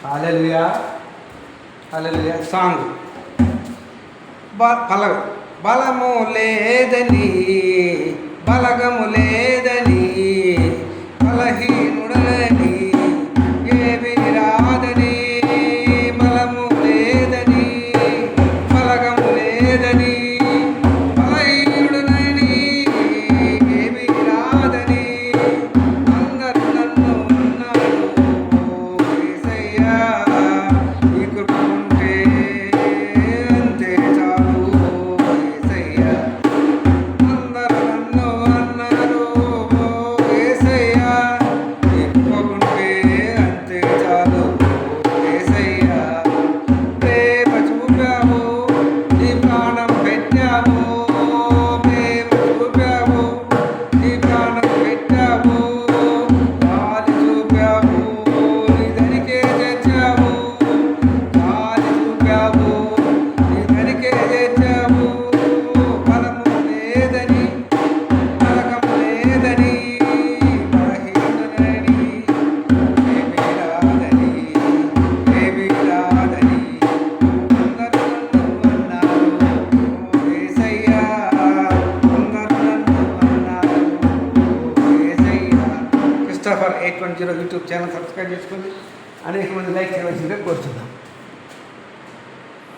హల్లెలూయా హల్లెలూయా. Song పల్లవి. బలము లేదని బలగము లేదని బలహీనుడని ఏమి రాదని, బలము లేదని బలగము లేదని బలహీనుడని ఏమి రాదని అందరూ నన్ను అన్నారు. యేసయ్యా నీ కృప ఉంటే అంతే చాలు. యేసయ్యా అందరూ నన్ను అన్నారు. యేసయ్యా నీ కృప ఉంటే అంతే చాలు. యేసయ్యా ప్రేమ చూపావు, నీ ప్రాణం పెట్టావు. ప్రేమ చూపావు, నీ ప్రాణం పెట్టావు. గాలి చూపావు, నీ దరికే తెచ్చావు. గాలి చూపావు, నీ దరికే తెచ్చావు. బలము లేదని బలగము లేదని బలహీనుడని ఏమీ రాదని ఏమీ రాదని అందరూ నన్ను అన్నారు. యేసయ్యా అందరూ నన్ను అన్నారు. యేసయ్యా. క్రిస్టోఫర్ 810 యూట్యూబ్ ఛానల్ సబ్స్క్రైబ్ చేసుకోండి. అనేక మంది లైక్ చేయవలసిందిగా కోరుతున్నాం.